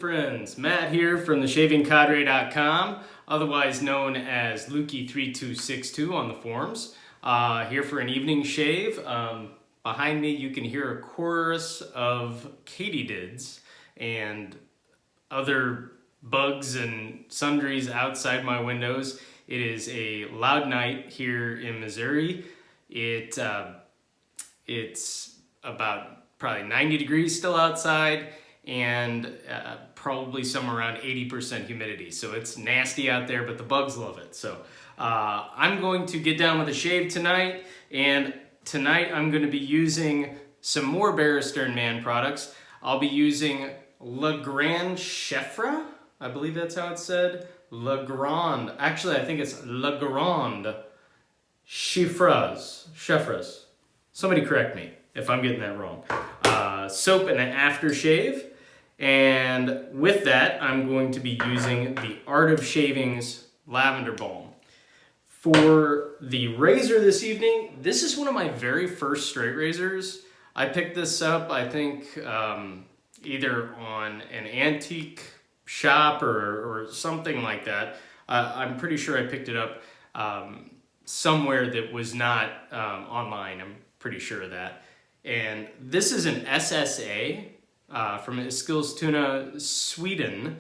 friends, Matt here from theshavingcadre.com, otherwise known as Lukey3262 on the forums. Here for an evening shave. Behind me you can hear a chorus of katydids and other bugs and sundries outside my windows. It is a loud night here in Missouri. It's about probably 90 degrees still outside, and probably somewhere around 80% humidity. So it's nasty out there, but the bugs love it. So I'm going to get down with a shave tonight, and tonight I'm going to be using some more Barrister and Mann products. I'll be using Le Grand Chypre, I believe that's how it's said. Le Grand, actually I think it's Le Grand Chypres. Somebody correct me if I'm getting that wrong. Soap and an aftershave. And with that, I'm going to be using the Art of Shaving's Lavender Balm. For the razor this evening, this is one of my very first straight razors. I picked this up, I think, either on an antique shop or something like that. I'm pretty sure I picked it up somewhere that was not online. I'm pretty sure of that. And this is an SSA from Eskilstuna, Sweden.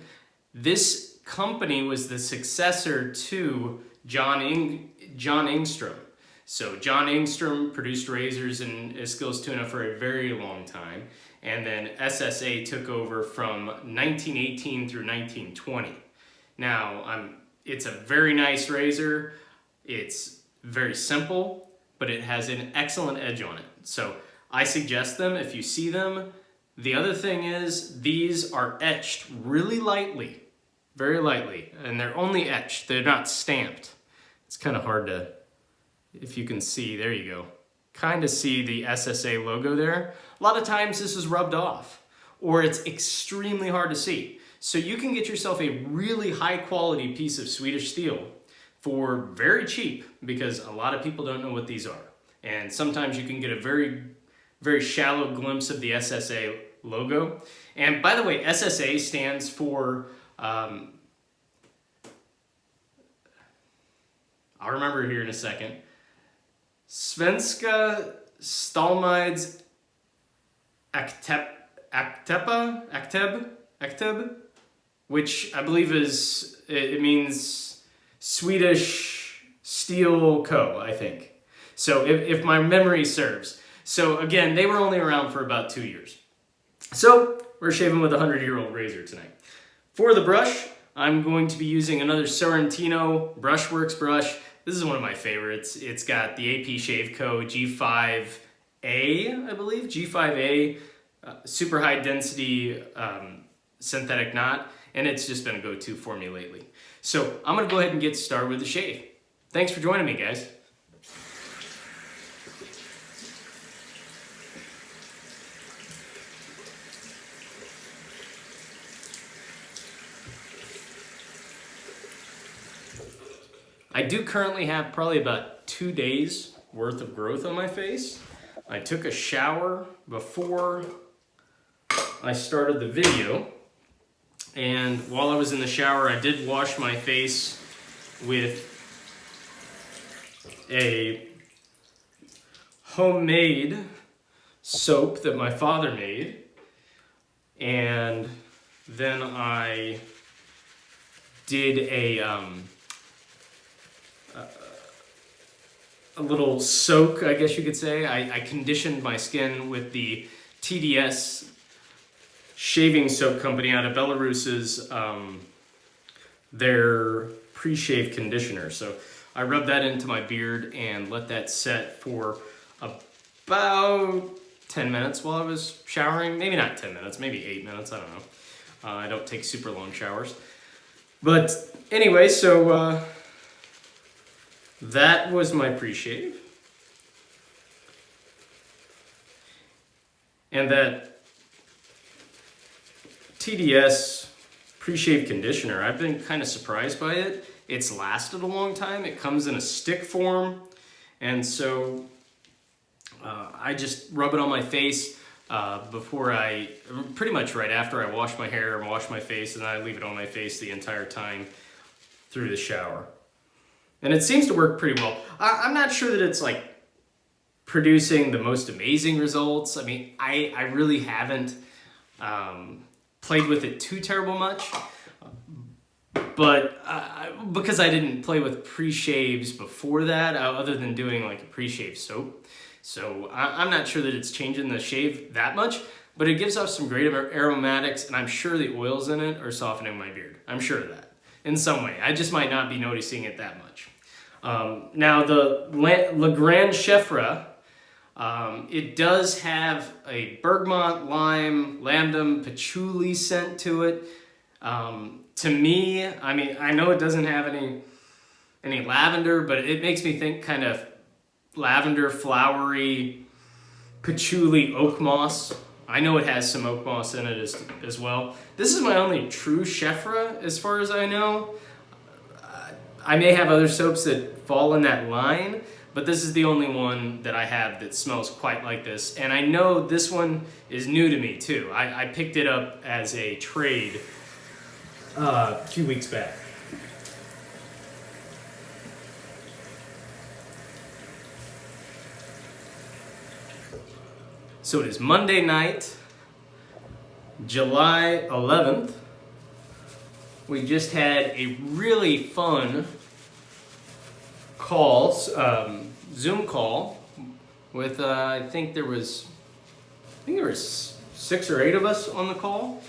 This company was the successor to Jon Engström. So Jon Engström produced razors in Eskilstuna for a very long time, and then SSA took over from 1918 through 1920. Now, it's a very nice razor. It's very simple, but it has an excellent edge on it. So I suggest them if you see them. The other thing is these are etched really lightly, very lightly, and they're only etched. They're not stamped. It's kind of hard to, if you can see, there you go, kind of see the SSA logo there. A lot of times this is rubbed off, or it's extremely hard to see. So you can get yourself a really high quality piece of Swedish steel for very cheap, because a lot of people don't know what these are. And sometimes you can get a very shallow glimpse of the SSA logo. And by the way, SSA stands for, I'll remember here in a second, Svenska Stalsmides Aktich, which I believe it means Swedish Steel Co., I think. So if my memory serves. So again, they were only around for about 2 years. So we're shaving with a 100-year-old razor tonight. For the brush, I'm going to be using another Sorentino Brushworks brush. This is one of my favorites. It's got the AP Shave Co. G5A, I believe, G5A, super high density synthetic knot, and it's just been a go-to for me lately. So I'm gonna go ahead and get started with the shave. Thanks for joining me, guys. I do currently have probably about 2 days worth of growth on my face. I took a shower before I started the video, and while I was in the shower I did wash my face with a homemade soap that my father made, and then I did a little soak, I guess you could say. I conditioned my skin with the TDS shaving soap company out of Belarus's, their pre-shave conditioner. So I rubbed that into my beard and let that set for about 10 minutes while I was showering. Maybe not 10 minutes, maybe 8 minutes, I don't know. I don't take super long showers. But anyway, so that was my pre-shave. And that TDS pre-shave conditioner, I've been kind of surprised by it. It's lasted a long time. It comes in a stick form. And so I just rub it on my face pretty much right after I wash my hair and wash my face, and then I leave it on my face the entire time through the shower. And it seems to work pretty well. I'm not sure that it's like producing the most amazing results. I mean, I really haven't played with it too terrible much, but because I didn't play with pre-shaves before that, other than doing like a pre-shave soap. So I'm not sure that it's changing the shave that much, but it gives off some great aromatics, and I'm sure the oils in it are softening my beard. I'm sure of that in some way. I just might not be noticing it that much. Now the Le Grand Chypre, it does have a bergamot, lime, lamdam, patchouli scent to it. To me, I mean, I know it doesn't have any lavender, but it makes me think kind of lavender, flowery, patchouli, oak moss. I know it has some oak moss in it as well. This is my only true Chypre as far as I know. I may have other soaps that fall in that line, but this is the only one that I have that smells quite like this. And I know this one is new to me too. I picked it up as a trade a few weeks back. So it is Monday night, July 11th. We just had a really fun call, Zoom call with I think there was 6 or 8 of us on the call.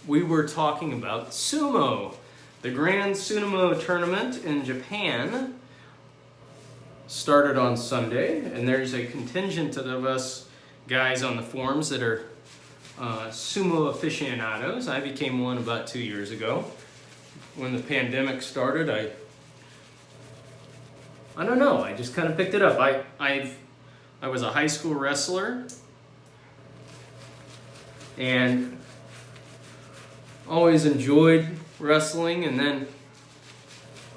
We were talking about Sumo, the Grand Sumo tournament in Japan. Started on Sunday, and there's a contingent of us guys on the forums that are sumo aficionados. I became one about 2 years ago. When the pandemic started, I don't know, I just kind of picked it up. I was a high school wrestler and always enjoyed wrestling, and then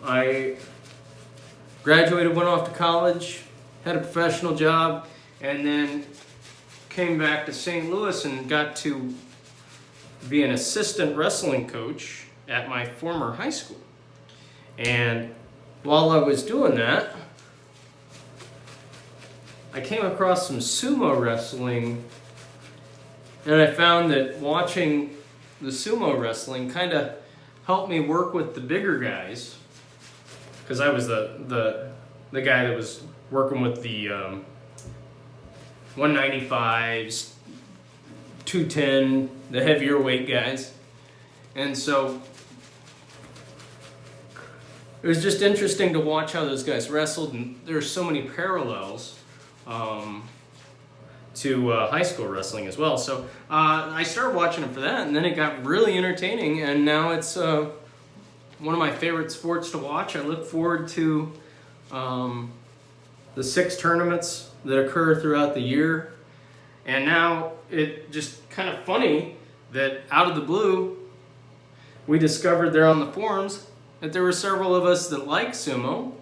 I graduated, went off to college, had a professional job, and then came back to St. Louis and got to be an assistant wrestling coach at my former high school. And while I was doing that, I came across some sumo wrestling, and I found that watching the sumo wrestling kind of helped me work with the bigger guys, because I was the guy that was working with the 195s, 210, the heavier weight guys. And so it was just interesting to watch how those guys wrestled, and there are so many parallels to high school wrestling as well. So I started watching it for that, and then it got really entertaining, and now it's one of my favorite sports to watch. I look forward to the 6 tournaments that occur throughout the year. And now it just kind of funny that out of the blue, we discovered there on the forums that there were several of us that like sumo.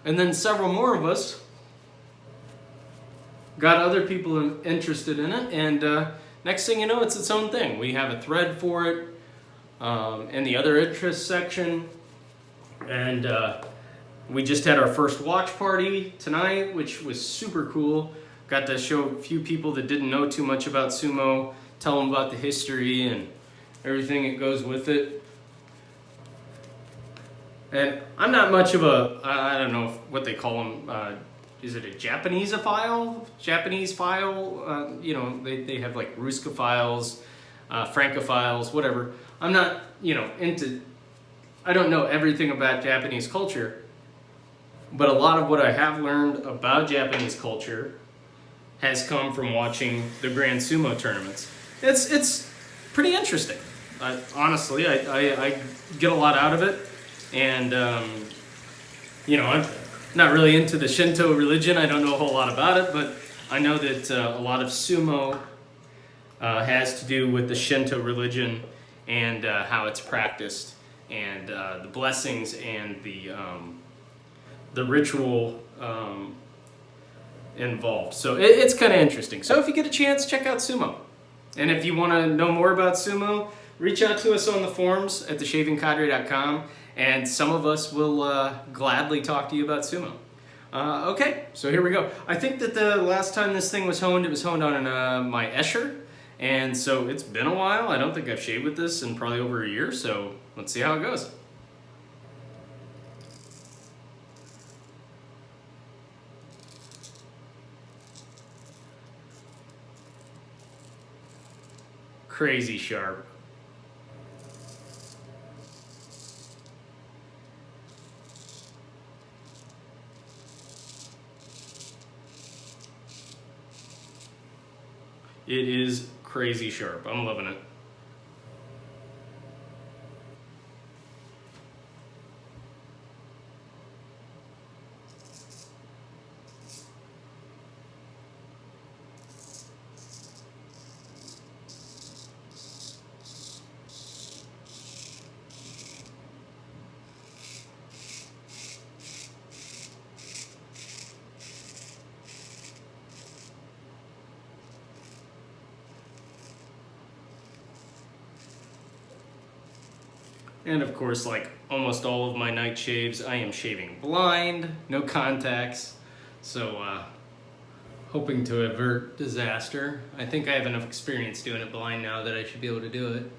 And then several more of us got other people interested in it, and next thing you know, it's its own thing. We have a thread for it in the other interests section, and we just had our first watch party tonight, which was super cool. Got to show a few people that didn't know too much about sumo, tell them about the history and everything that goes with it. And I'm not much of a, I don't know what they call them, is it a Japaneseophile? Japanese file? You know, they have like Ruskophiles, Francophiles, whatever. I'm not, I don't know everything about Japanese culture, but a lot of what I have learned about Japanese culture has come from watching the Grand Sumo tournaments. It's pretty interesting. Honestly, I get a lot out of it. And, I'm not really into the Shinto religion. I don't know a whole lot about it, but I know that a lot of sumo has to do with the Shinto religion and how it's practiced, and the blessings and the ritual involved. So it's kind of interesting. So if you get a chance, check out Sumo. And if you want to know more about Sumo, reach out to us on the forums at theshavingcadre.com, and some of us will gladly talk to you about Sumo. Okay, so here we go. I think that the last time this thing was honed, it was honed on my Escher, and so it's been a while. I don't think I've shaved with this in probably over a year, so let's see how it goes. Crazy sharp. It is crazy sharp. I'm loving it. And of course, like almost all of my night shaves, I am shaving blind, no contacts. So hoping to avert disaster. I think I have enough experience doing it blind now that I should be able to do it.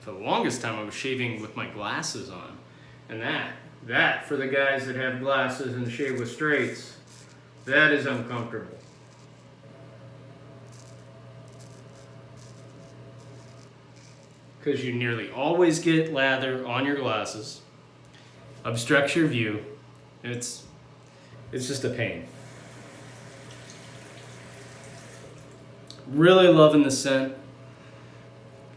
For the longest time I was shaving with my glasses on, and that for the guys that have glasses and shave with straights, that is uncomfortable. Because you nearly always get lather on your glasses, obstructs your view. It's just a pain. Really loving the scent.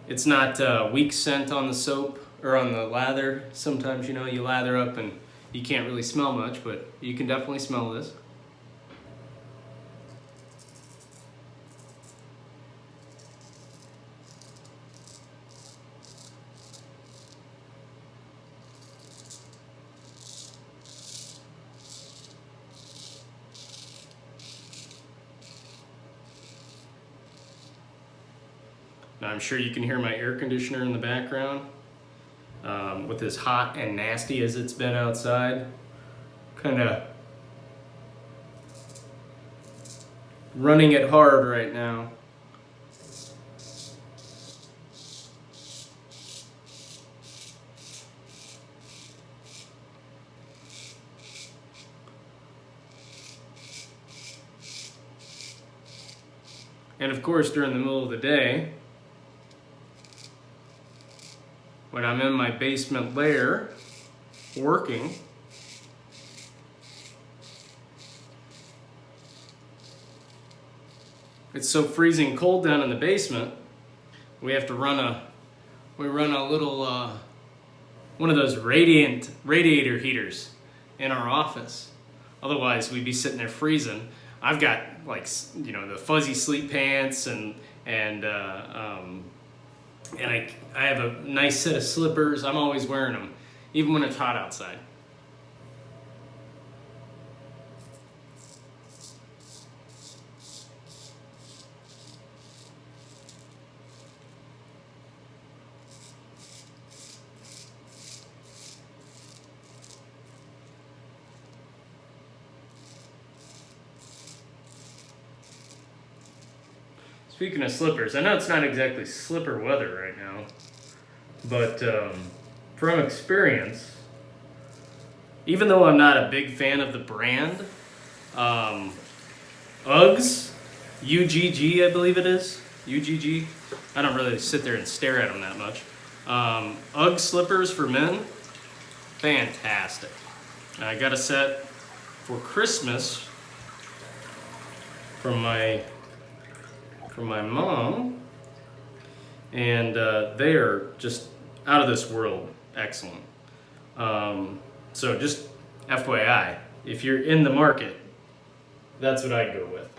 It's not a weak scent on the soap or on the lather. Sometimes, you know, you lather up and you can't really smell much, but you can definitely smell this. Now, I'm sure you can hear my air conditioner in the background. With as hot and nasty as it's been outside, kind of running it hard right now. And of course, during the middle of the day, when I'm in my basement lair working, it's so freezing cold down in the basement, we have to run a little one of those radiator heaters in our office. Otherwise, we'd be sitting there freezing. I've got, like, you know, the fuzzy sleep pants and I have a nice set of slippers. I'm always wearing them, even when it's hot outside. Speaking of slippers, I know it's not exactly slipper weather right now, but from experience, even though I'm not a big fan of the brand, Uggs, UGG I believe it is, UGG, I don't really sit there and stare at them that much. Ugg slippers for men, fantastic. I got a set for Christmas from my mom, and they are just out of this world excellent. So just FYI, if you're in the market, that's what I'd go with.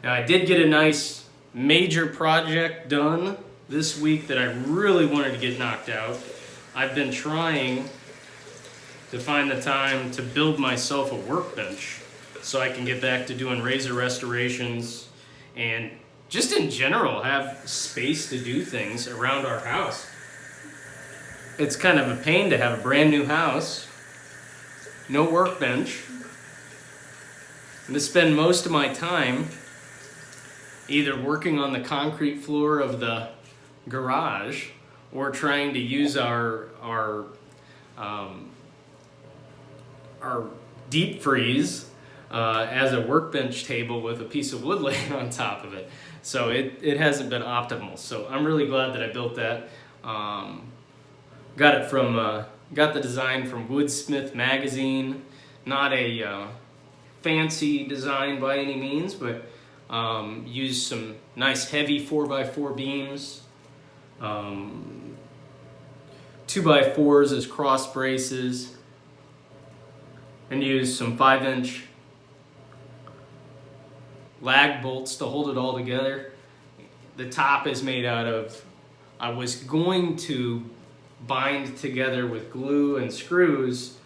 Now, I did get a nice major project done this week that I really wanted to get knocked out. I've been trying to find the time to build myself a workbench so I can get back to doing razor restorations and just in general have space to do things around our house. It's kind of a pain to have a brand new house, no workbench, and to spend most of my time either working on the concrete floor of the garage or trying to use our deep freeze as a workbench table with a piece of wood laying on top of it. So it hasn't been optimal. So I'm really glad that I built that. Got it from got the design from Woodsmith magazine. Not a fancy design by any means, but used some nice heavy 4x4 beams, 2x4s as cross braces, and used some 5-inch lag bolts to hold it all together. The top is made out of, I was going to bind together with glue and screws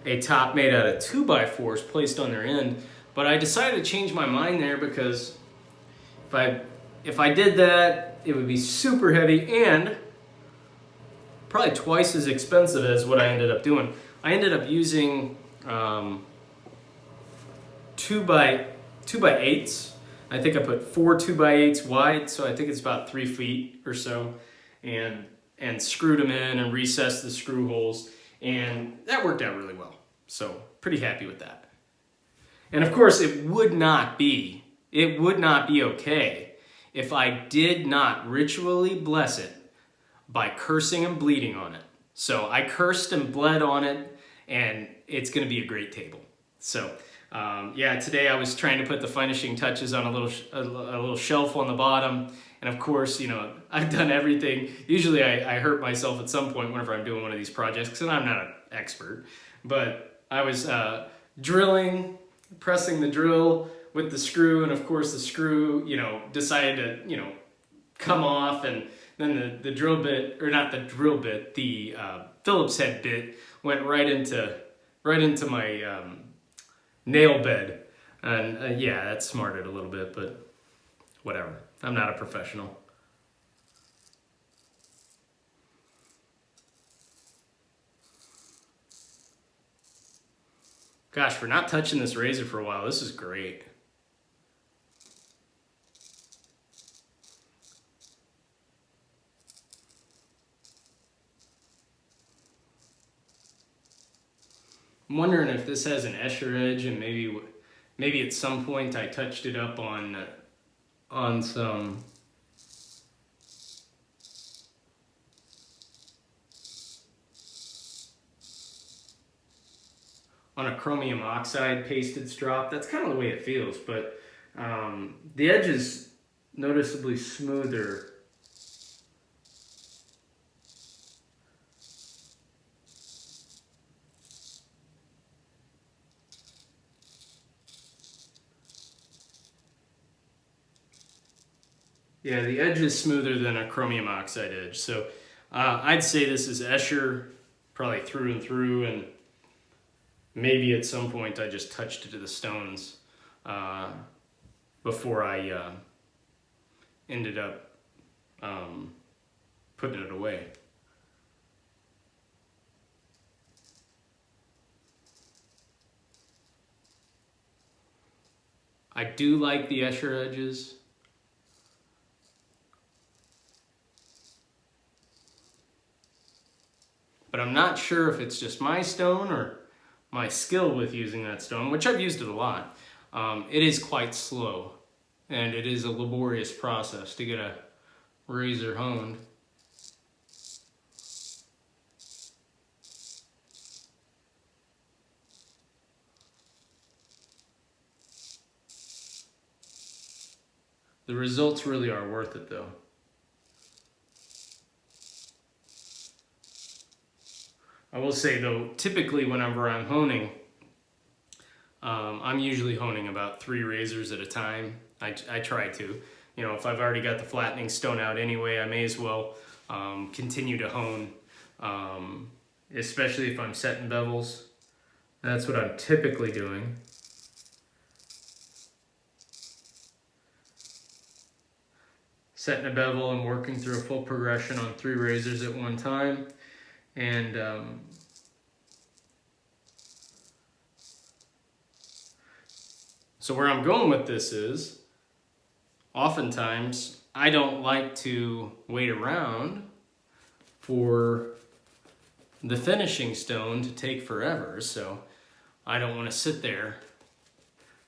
a top made out of 2x4s placed on their end, but I decided to change my mind there because if I did that, it would be super heavy and probably twice as expensive as what I ended up doing. I ended up using 2x8s. I think I put 4 2x8s wide, so I think it's about 3 feet or so, and screwed them in and recessed the screw holes, and that worked out really well. So pretty happy with that. And of course, it would not be okay if I did not ritually bless it by cursing and bleeding on it. So I cursed and bled on it, and it's going to be a great table. So yeah, today I was trying to put the finishing touches on a little shelf on the bottom, and of course, you know, I've done everything. Usually I hurt myself at some point whenever I'm doing one of these projects because I'm not an expert, but I was drilling, pressing the drill with the screw, and of course the screw, you know, decided to, you know, come off, and then the drill bit, or not the drill bit, the Phillips head bit went right into my nail bed, and yeah, that smarted a little bit, but whatever. I'm not a professional. Gosh, for not touching this razor for a while, this is great. I'm wondering if this has an Escher edge, and maybe at some point I touched it up on some on a chromium oxide pasted strop. That's kind of the way it feels, but the edge is noticeably smoother. Yeah, the edge is smoother than a chromium oxide edge. So I'd say this is Escher probably through and through, and maybe at some point I just touched it to the stones before I ended up putting it away. I do like the Escher edges. But I'm not sure if it's just my stone or my skill with using that stone, which I've used it a lot. It is quite slow, and it is a laborious process to get a razor honed. The results really are worth it, though. I will say though, typically whenever I'm honing, I'm usually honing about 3 razors at a time. I try to. You know, if I've already got the flattening stone out anyway, I may as well continue to hone, especially if I'm setting bevels. That's what I'm typically doing. Setting a bevel and working through a full progression on 3 razors at one time. And so where I'm going with this is, oftentimes I don't like to wait around for the finishing stone to take forever, so I don't want to sit there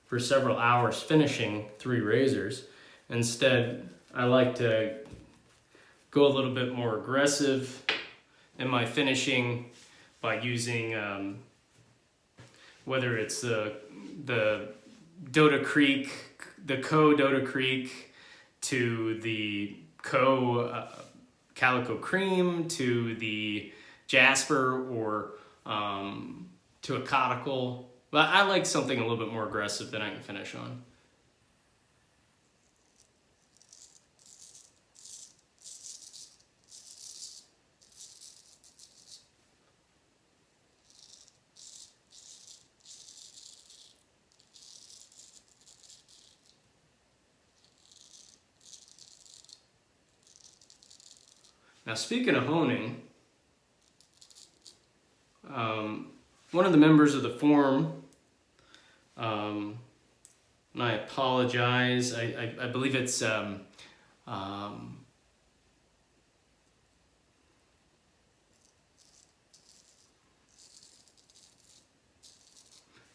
for several hours finishing 3 razors. Instead, I like to go a little bit more aggressive in my finishing by using whether it's the Dodo Creek, the Dodo Creek, to the Calico Cream, to the Jasper, or to a Codical. But I like something a little bit more aggressive that I can finish on. Now, speaking of honing, one of the members of the forum, and I apologize, I believe it's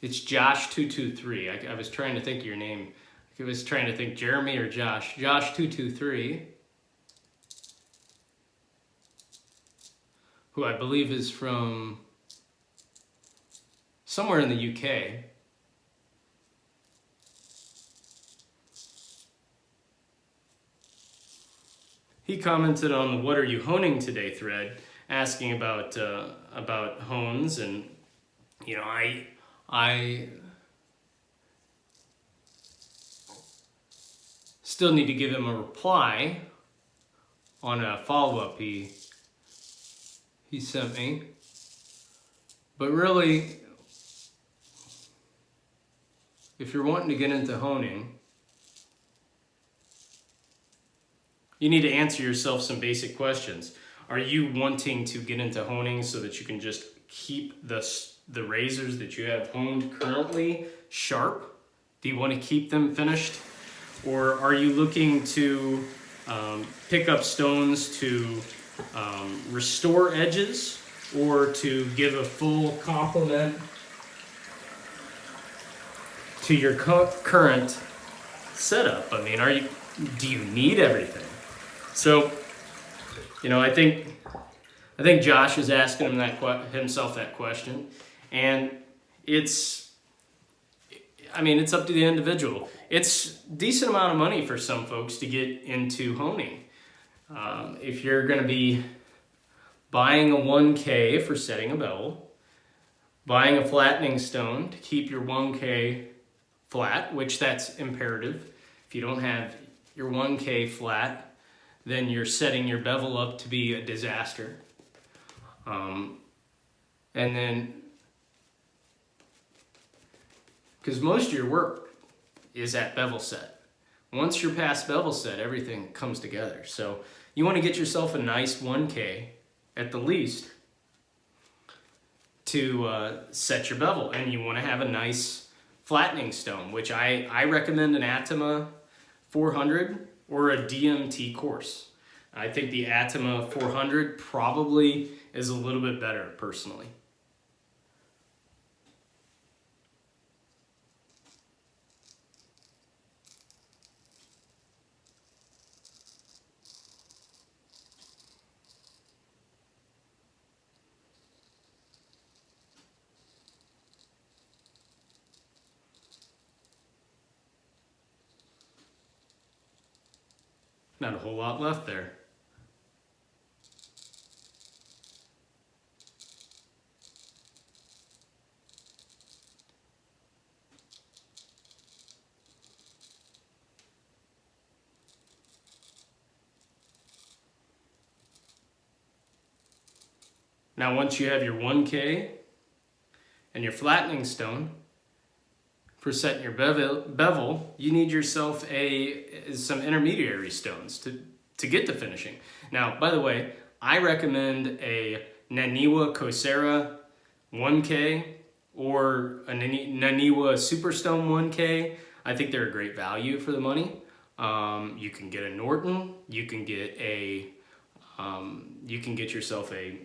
it's Josh223. I was trying to think of your name. I was trying to think Jeremy or Josh. Josh223. Who I believe is from somewhere in the UK. He commented on the "What are you honing today" thread, asking about hones, and you know, I still need to give him a reply on a follow-up he sent me. But really, if you're wanting to get into honing, you need to answer yourself some basic questions. Are you wanting to get into honing so that you can just keep the razors that you have honed currently sharp? Do you want to keep them finished? Or are you looking to pick up stones to restore edges, or to give a full complement to your current setup? I mean, do you need everything? So, you know, I think Josh is asking himself that question, and it's up to the individual. It's a decent amount of money for some folks to get into honing. If you're going to be buying a 1K for setting a bevel, buying a flattening stone to keep your 1K flat, which that's imperative. If you don't have your 1K flat, then you're setting your bevel up to be a disaster. And then, because most of your work is at bevel set. Once you're past bevel set, everything comes together. So you want to get yourself a nice 1K at the least to set your bevel, and you want to have a nice flattening stone, which I recommend an Atima 400 or a DMT course. I think the Atima 400 probably is a little bit better personally. Not a whole lot left there. Now once you have your 1K and your flattening stone for setting your bevel, you need yourself some intermediary stones to get to finishing. Now, by the way, I recommend a Naniwa Kosera 1K or a Naniwa Superstone 1K. I think they're a great value for the money. You can get a Norton. You can get yourself a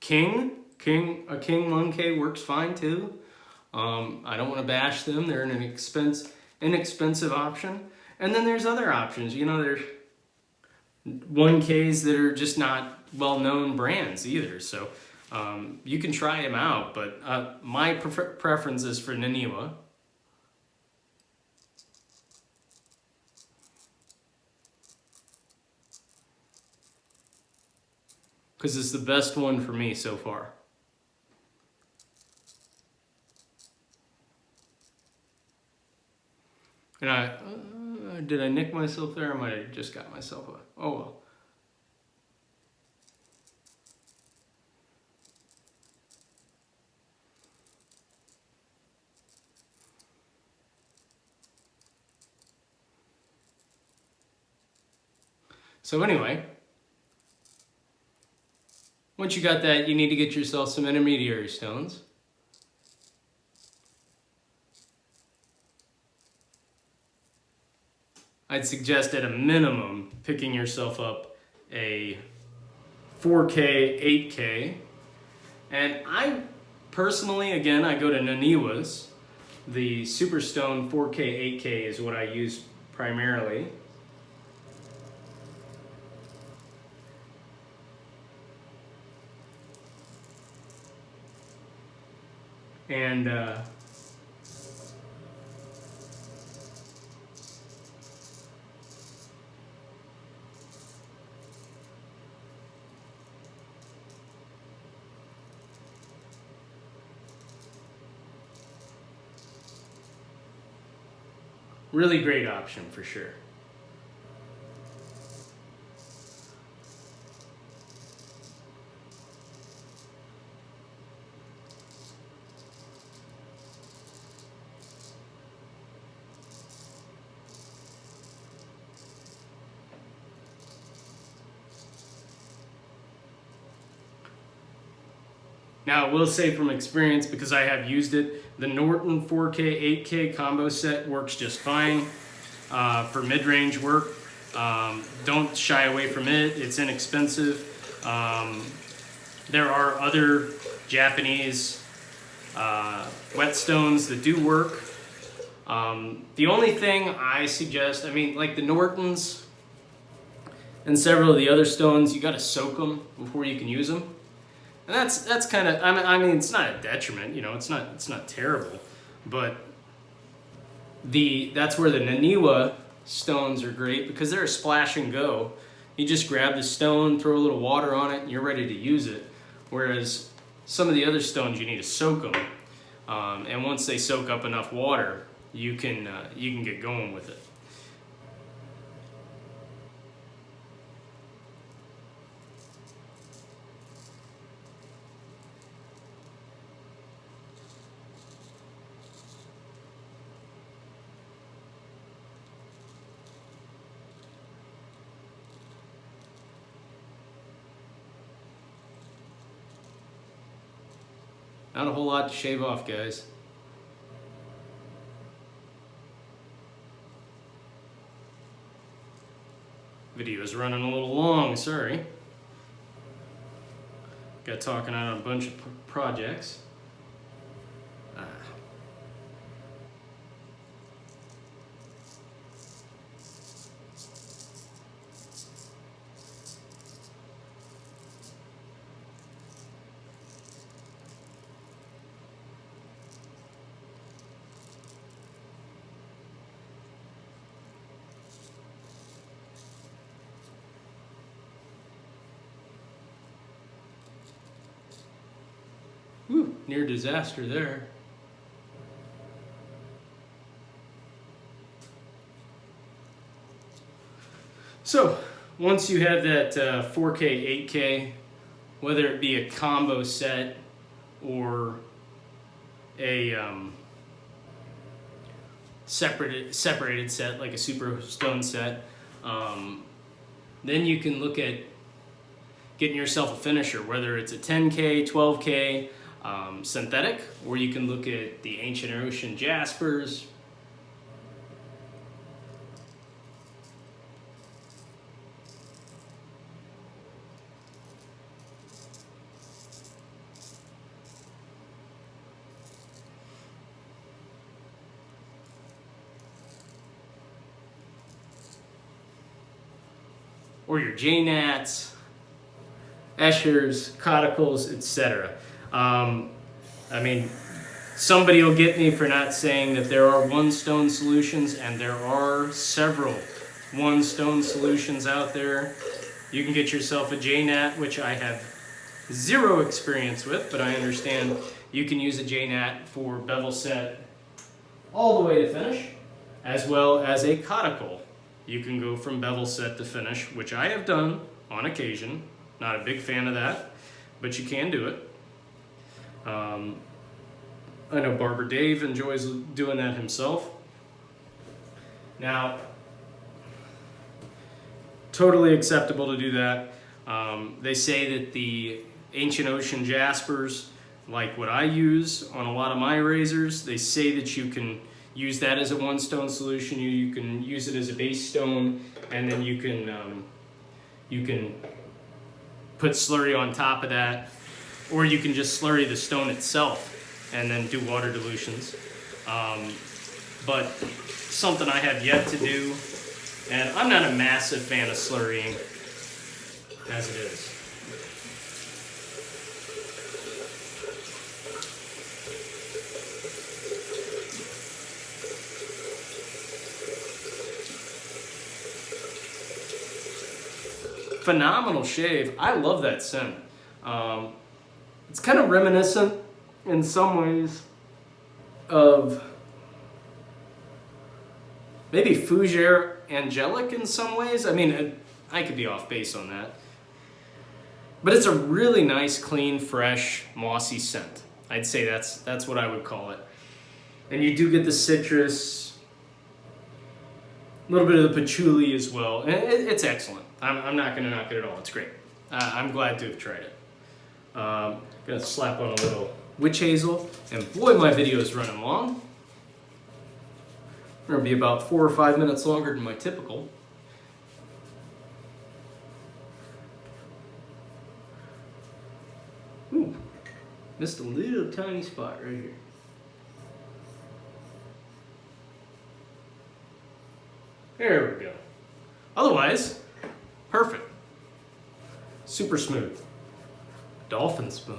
King. A King 1K works fine too. I don't want to bash them. They're an inexpensive option. And then there's other options. You know, there's 1Ks that are just not well-known brands either. So you can try them out. But my preference is for Naniwa. Because it's the best one for me so far. And did I nick myself there? I might have just got myself a, oh well. So anyway, once you got that, you need to get yourself some intermediary stones. I'd suggest at a minimum picking yourself up a 4K, 8K. And I personally, again, I go to Naniwa's. The Superstone 4K, 8K is what I use primarily. And really great option for sure. Now, I will say from experience, because I have used it, the Norton 4K, 8K combo set works just fine for mid-range work. Don't shy away from it. It's inexpensive. There are other Japanese whetstones that do work. The only thing I suggest, I mean, like the Nortons and several of the other stones, you got to soak them before you can use them. And that's kind of, I mean, it's not a detriment, you know, it's not terrible, but that's where the Naniwa stones are great, because they're a splash and go. You just grab the stone, throw a little water on it, and you're ready to use it. Whereas some of the other stones, you need to soak them, and once they soak up enough water, you can get going with it. Not a whole lot to shave off, guys. Video is running a little long, sorry. Got talking on a bunch of projects. Whew, near disaster there. So, once you have that 4K, 8K whether it be a combo set or a separated set like a super stone set, then you can look at getting yourself a finisher, whether it's a 10K, 12K synthetic, or you can look at the Ancient Ocean Jaspers. Or your J-Nats, Eschers, Cauticles, etc. I mean, somebody will get me for not saying that there are one stone solutions, and there are several one stone solutions out there. You can get yourself a J-Nat, which I have zero experience with, but I understand you can use a J-Nat for bevel set all the way to finish, as well as a Cauticle. You can go from bevel set to finish, which I have done on occasion. Not a big fan of that, but you can do it. I know Barber Dave enjoys doing that himself. Now, totally acceptable to do that. They say that the Ancient Ocean Jaspers, like what I use on a lot of my razors, they say that you can use that as a one stone solution. You can use it as a base stone, and then you can put slurry on top of that, or you can just slurry the stone itself and then do water dilutions. But something I have yet to do, and I'm not a massive fan of slurrying as it is. Phenomenal shave. I love that scent. It's kind of reminiscent in some ways of maybe Fougere Angelic in some ways. I mean, I could be off base on that. But it's a really nice, clean, fresh, mossy scent. I'd say that's what I would call it. And you do get the citrus, a little bit of the patchouli as well. And it's excellent. I'm not going to knock it at all. It's great. I'm glad to have tried it. Gonna slap on a little witch hazel, and boy, my video is running long. It's gonna be about 4 or 5 minutes longer than my typical. Ooh, missed a little tiny spot right here. There we go. Otherwise, perfect. Super smooth. Dolphin smooth.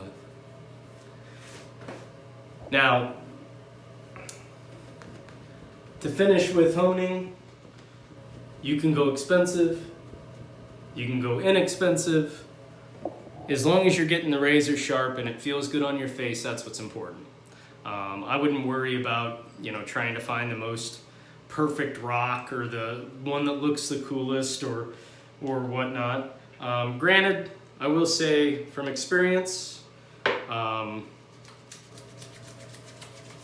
Now, to finish with honing, you can go expensive, you can go inexpensive. As long as you're getting the razor sharp and it feels good on your face, that's what's important. I wouldn't worry about, trying to find the most perfect rock or the one that looks the coolest or whatnot. Granted, I will say from experience,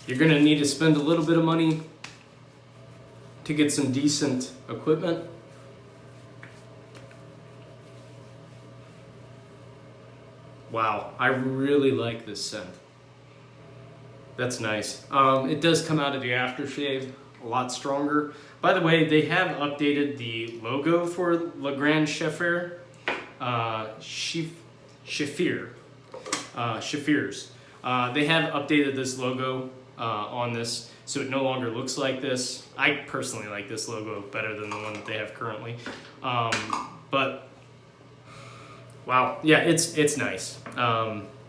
you're going to need to spend a little bit of money to get some decent equipment. Wow, I really like this scent. That's nice. It does come out of the aftershave a lot stronger. By the way, they have updated the logo for Le Grand Chypre. Chypres. They have updated this logo on this, so it no longer looks like this. I personally like this logo better than the one that they have currently. But wow, yeah, it's nice.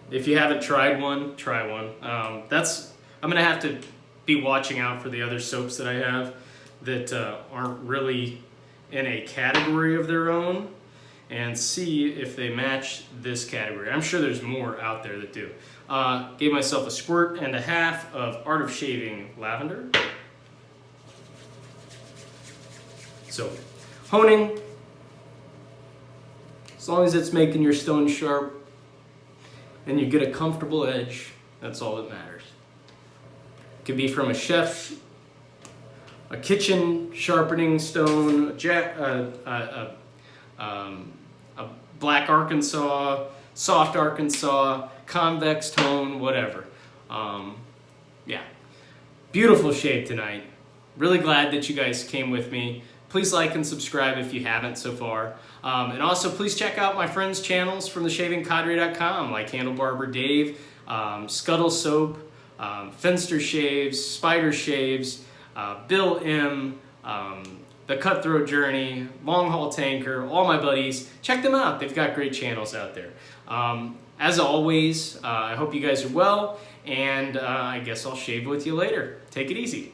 If you haven't tried one, try one. I'm gonna have to be watching out for the other soaps that I have that aren't really in a category of their own, and see if they match this category. I'm sure there's more out there that do. Gave myself a squirt and a half of Art of Shaving Lavender. So, honing, as long as it's making your stone sharp, and you get a comfortable edge. That's all that matters. It could be from a chef's, a kitchen sharpening stone, a black Arkansas, soft Arkansas, convex tone, whatever. Yeah, beautiful shave tonight. Really glad that you guys came with me. Please like and subscribe if you haven't so far. And also please check out my friends' channels from theshavingcadre.com, like Handle Barber Dave, Scuttle Soap, Fenster Shaves, Spider Shaves, Bill M, The Cutthroat Journey, Long Haul Tanker, all my buddies. Check them out. They've got great channels out there. As always, I hope you guys are well, and I guess I'll shave with you later. Take it easy.